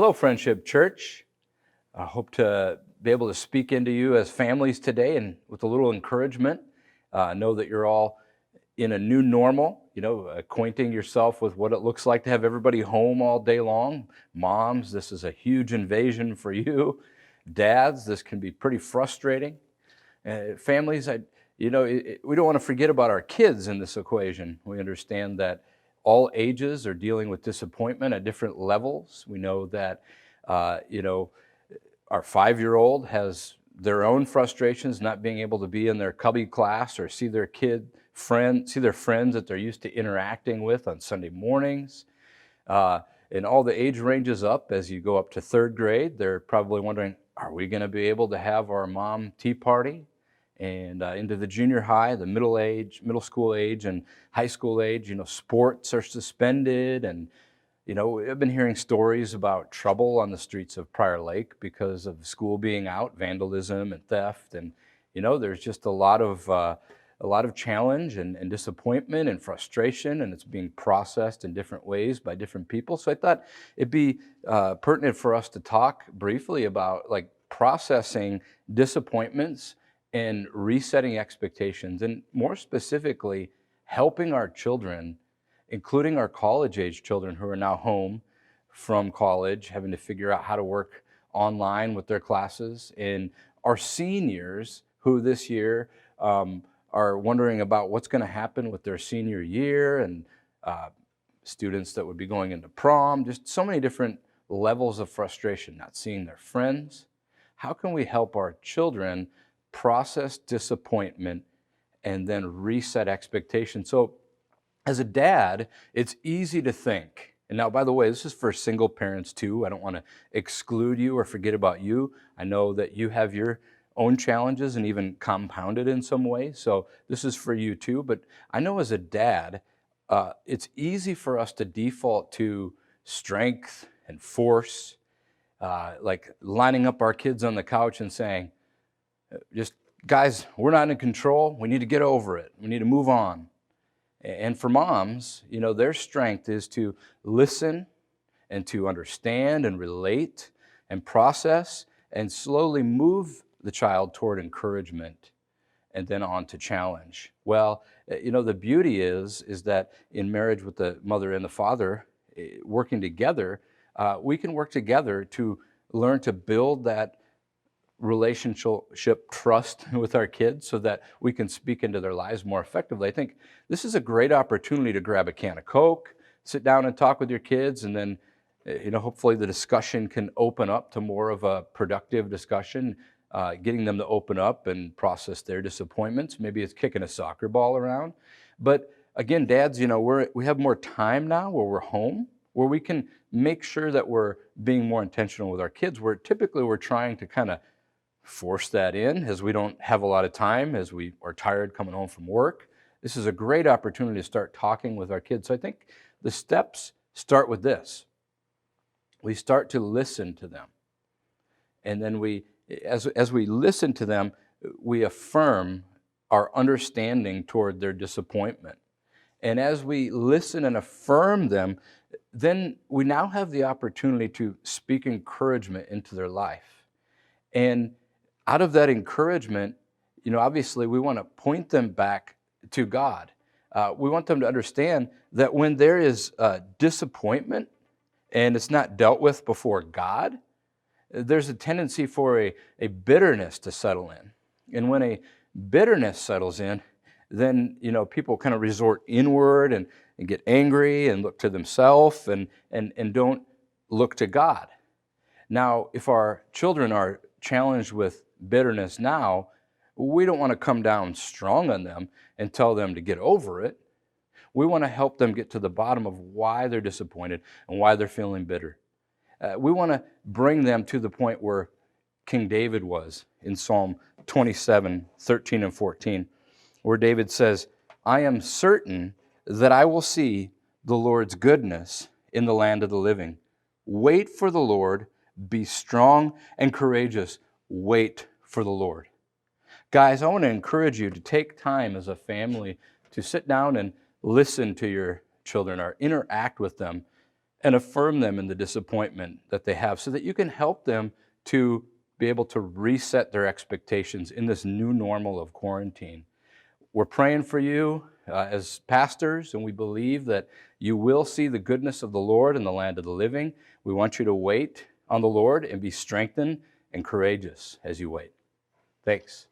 Hello, Friendship Church. I hope to be able to speak into you as families today and with a little encouragement. Know that you're all in a new normal, acquainting yourself with what it looks like to have everybody home all day long. Moms, this is a huge invasion for you. Dads, this can be pretty frustrating. Families, we don't want to forget about our kids in this equation. We understand that all ages are dealing with disappointment at different levels. We know that, our 5-year-old has their own frustrations, not being able to be in their cubby class or see their friends that they're used to interacting with on Sunday mornings. And all the age ranges up as you go up to 3rd grade. They're probably wondering, are we going to be able to have our mom tea party? And into the junior high, the middle school age and high school age, sports are suspended. And, I've been hearing stories about trouble on the streets of Prior Lake because of school being out, vandalism and theft. And, there's just a lot of challenge and disappointment and frustration, and it's being processed in different ways by different people. So I thought it'd be pertinent for us to talk briefly about processing disappointments and resetting expectations, and more specifically, helping our children, including our college-age children who are now home from college, having to figure out how to work online with their classes, and our seniors who this year are wondering about what's going to happen with their senior year, and students that would be going into prom, just so many different levels of frustration, not seeing their friends. How can we help our children process disappointment and then reset expectations? So as a dad, it's easy to think, and now, by the way, this is for single parents too. I don't want to exclude you or forget about you. I know that you have your own challenges and even compounded in some ways, so this is for you too. But I know as a dad, it's easy for us to default to strength and force, like lining up our kids on the couch and saying, just, guys, we're not in control. We need to get over it. We need to move on. And for moms, their strength is to listen and to understand and relate and process and slowly move the child toward encouragement and then on to challenge. Well, the beauty is that in marriage with the mother and the father, working together, we can work together to learn to build that relationship trust with our kids so that we can speak into their lives more effectively. I think this is a great opportunity to grab a can of Coke, sit down and talk with your kids, and then hopefully the discussion can open up to more of a productive discussion, getting them to open up and process their disappointments. Maybe it's kicking a soccer ball around. But again, dads, we have more time now where we're home, where we can make sure that we're being more intentional with our kids, where typically we're trying to kind of force that in as we don't have a lot of time, as we are tired coming home from work. This is a great opportunity to start talking with our kids. So I think the steps start with this. We start to listen to them. And then as we listen to them, we affirm our understanding toward their disappointment. And as we listen and affirm them, then we now have the opportunity to speak encouragement into their life. And out of that encouragement, obviously we want to point them back to God. We want them to understand that when there is disappointment and it's not dealt with before God, there's a tendency for a bitterness to settle in. And when a bitterness settles in, then people kind of resort inward and get angry and look to themselves and don't look to God. Now, if our children are challenged with bitterness now, we don't want to come down strong on them and tell them to get over it. We want to help them get to the bottom of why they're disappointed and why they're feeling bitter. We want to bring them to the point where King David was in Psalm 27, 13 and 14, where David says, I am certain that I will see the Lord's goodness in the land of the living. Wait for the Lord, be strong and courageous. Wait for the Lord. Guys, I want to encourage you to take time as a family to sit down and listen to your children or interact with them and affirm them in the disappointment that they have so that you can help them to be able to reset their expectations in this new normal of quarantine. We're praying for you as pastors, and we believe that you will see the goodness of the Lord in the land of the living. We want you to wait on the Lord and be strengthened and courageous as you wait. Thanks.